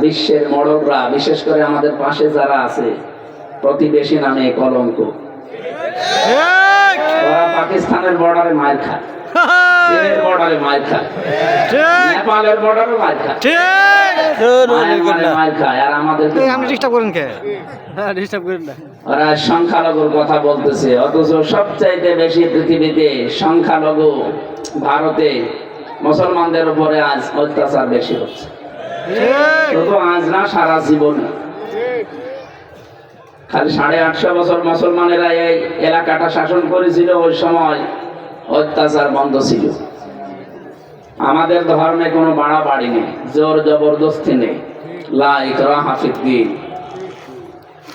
বিশ্বের মডলরা, বিশেষ করে আমাদের পাশে যারা আছে, প্রতিবেশী নামে কলঙ্ক। ওরা পাকিস্তানের বর্ডারে মার খায়, চীনের বর্ডারে মার খায়, নেপালের বর্ডারে মার খায়, মার খায়। আর আমাদের ওরা সংখ্যালঘুর কথা বলতেছে, অথচ সবচাইতে বেশি পৃথিবীতে সংখ্যালঘু ভারতে মুসলমানদের উপরে আজ অত্যাচার বেশি হচ্ছে। শুধু আজ না, সারা জীবন। খালি 850 বছর মুসলমানেরা এই এলাকাটা শাসন করেছিল, ওই সময় অত্যাচার বন্ধ ছিল। আমাদের ধর্মে কোনো বাড়াবাড়ি নেই, জোর জবরদস্তি নেই, লা ইকরাহা ফিদ্দীন।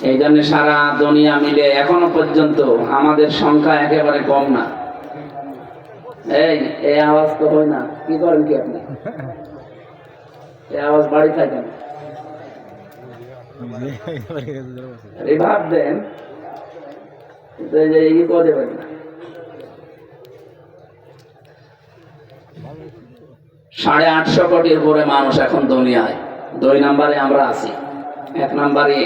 এই জন্য সারা দুনিয়া মিলে এখনো পর্যন্ত আমাদের সংখ্যা একেবারে কম না। এই আওয়াজ তো হয় না, কি করেন কি আপনি? এই আওয়াজ বাড়ি থাকেন, ভাব দেন, করতে পারি না। 850 কোটির উপরে মানুষ এখন দুনিয়ায়। 2 নম্বরে আমরা আছি। 1 নম্বরে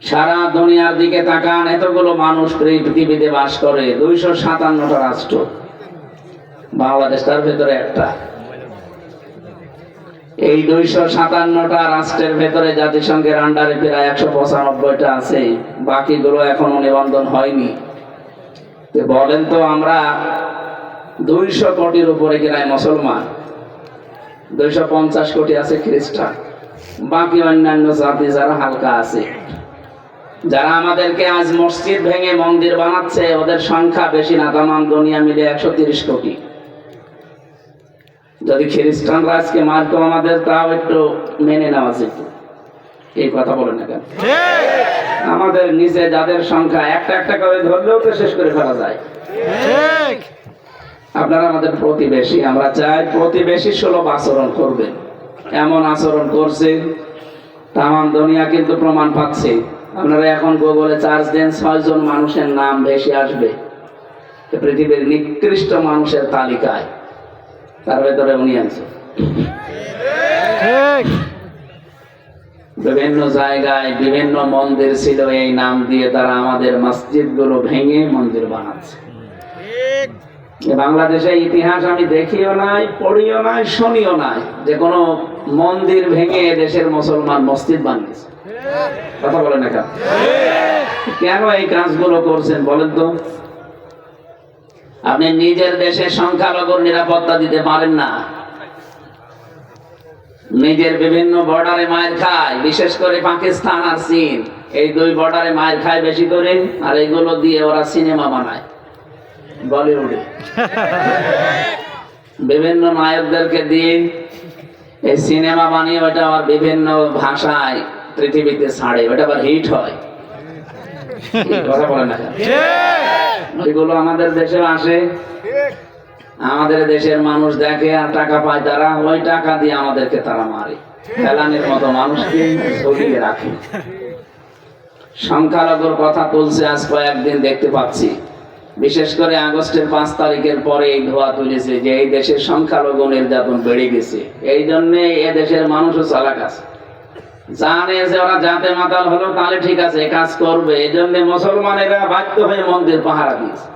সারা দুনিয়ার দিকে তাকান, এতগুলো মানুষ পৃথিবীতে বাস করে, 257টা রাষ্ট্র, বাংলাদেশ তার ভেতরে একটা। এই 257টা রাষ্ট্রের ভেতরে জাতিসংঘের আন্ডারে প্রায় 195টা আছে, বাকিগুলো এখনো নিবন্ধন হয়নি। বলেন তো, আমরা 200 কোটির উপরে কিনায় মুসলমান, 250 কোটি আছে খ্রিস্টান, বাকি অন্যান্য জাতি যারা হালকা আছে, যারা আমাদেরকে আজ মসজিদ ভেঙে মন্দির বানাচ্ছে, ওদের সংখ্যা বেশি না, তামাম দুনিয়া মিলে 130 কোটি। যদি খ্রিস্টানরা আজকে মারতো আমাদের, তাও একটু মেনে নেওয়া যেত। এই কথা বলেন না কেন? আমাদের নিচে যাদের সংখ্যা একটা একটা করে ধরলেও তো শেষ করে ফেলা যায়। আপনারা আমাদের প্রতিবেশী, আমরা চাই প্রতিবেশী সুলভ আচরণ করবেন। এমন আচরণ করছে তামাম দুনিয়া কিন্তু প্রমাণ পাচ্ছে। আপনারা এখন গুগলে সার্চ দেন, 6 জন মানুষের নাম ভেসে আসবে পৃথিবীর নিকৃষ্ট মানুষের তালিকায়, তার ভেতরে উনি আছে। বিভিন্ন জায়গায় বিভিন্ন মন্দির ছিল, এই নাম দিয়ে তারা আমাদের মসজিদ গুলো ভেঙে মন্দির বানাচ্ছে। বাংলাদেশের ইতিহাস আমি দেখিও নাই, পড়িও নাই, শুনিও নাই যে কোনো মন্দির ভেঙে দেশের মুসলমান মসজিদ বানিয়েছে। কথা বলেন না কেন? কেন এই কাজগুলো করছেন বলেন তো? আপনি নিজের দেশে সংখ্যালঘুর নিরাপত্তা দিতে পারেন না, নিজের বিভিন্ন বর্ডারে মায়ের খায়, বিশেষ করে পাকিস্তান আর চীন, এই 2 বর্ডারে মায়ের খায় বেশি করে। আর এগুলো দিয়ে ওরা সিনেমা বানায় বলিউডে, বিভিন্ন নায়কদেরকে দিয়ে এই সিনেমা বানিয়ে ওটা আবার বিভিন্ন ভাষায় পৃথিবীতে ছাড়ে, ওটা আবার হিট হয়। কথা বলেন না? এগুলো আমাদের দেশে আসে, আমাদের দেশের মানুষ দেখে আর টাকা পায়, তারা ওই টাকা দিয়ে আমাদেরকে তারা মারে, ফেলানির মতো মানুষকে ঝুলিয়ে রাখে। সংখ্যালঘুর কথা তুলছে আজ কয়েকদিন দেখতে পাচ্ছি, বিশেষ করে আগস্টের 5 তারিখের পরে এই ধোয়া তুলেছে যে এই দেশের সংখ্যালঘু নির্যাতন বেড়ে গেছে। এই জন্য এ দেশের মানুষও চালাক আছে, জানে যে ওরা যাতে মাতাল হলো তাহলে ঠিক আছে কাজ করবে, এই জন্য মুসলমানেরা বাধ্য হয়ে মন্দির পাহারা দিয়েছে।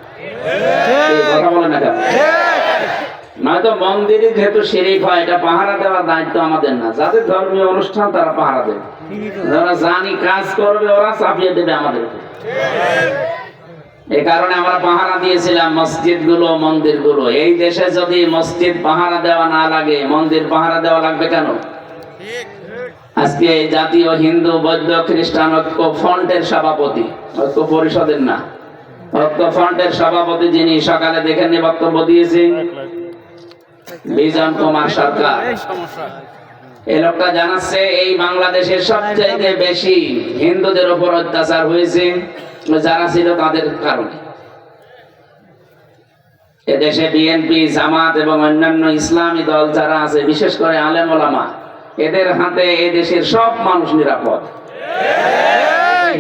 কথা বলে না কেন? নয়তো মন্দিরে যেহেতু শিরিক হয়, এটা পাহারা দেওয়ার দায়িত্ব আমাদের না, যাদের ধর্মীয় অনুষ্ঠান তারা পাহারা দেবে, যারা জানি কাজ করবে ওরা চাপিয়ে দেবে আমাদের উপর। এই কারণে আমরা পাহারা দিয়েছিলাম মসজিদ গুলো, মন্দির গুলো। এই দেশে যদি মসজিদ পাহারা দেওয়া না লাগে, মন্দির পাহারা দেওয়া লাগবে কেন? আজকে জাতীয় হিন্দু বৌদ্ধ খ্রিস্টান ঐক্য ফ্রন্টের সভাপতি, ঐক্য পরিষদের না, ঐক্য ফ্রন্টের সভাপতি যিনি সকালে দেখেন বক্তব্য দিয়েছেন, বিজন কুমার সরকার, এই লোকটা জানাচ্ছে এই বাংলাদেশের সবচেয়ে বেশি হিন্দুদের উপর অত্যাচার হয়েছে যারা ছিল তাদের কারণে। এদেশে বিএনপি, জামাত এবং অন্যান্য ইসলামী দল যারা আছে, বিশেষ করে আলেম ওলামা, এদের হাতে এই দেশের সব মানুষ নিরাপদ।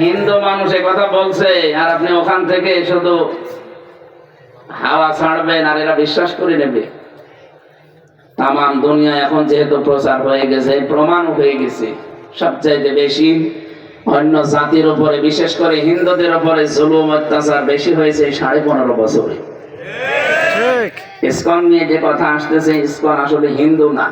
হিন্দু মানুষ কথা বলছে আর আপনি ওখান থেকে শুধু হাওয়া ছাড়বেন আর এরা বিশ্বাস করে নেবে। তামাম দুনিয়া এখন যেহেতু প্রচার হয়ে গেছে, প্রমাণ হয়ে গেছে, সবচাইতে বেশি অন্য জাতির উপরে, বিশেষ করে হিন্দুদের উপরে জুলুম অত্যাচার বেশি হয়েছে এই 15.5 বছরে। ইসকন নিয়ে যে কথা আসতেছে, ইসকন আসলে হিন্দু না,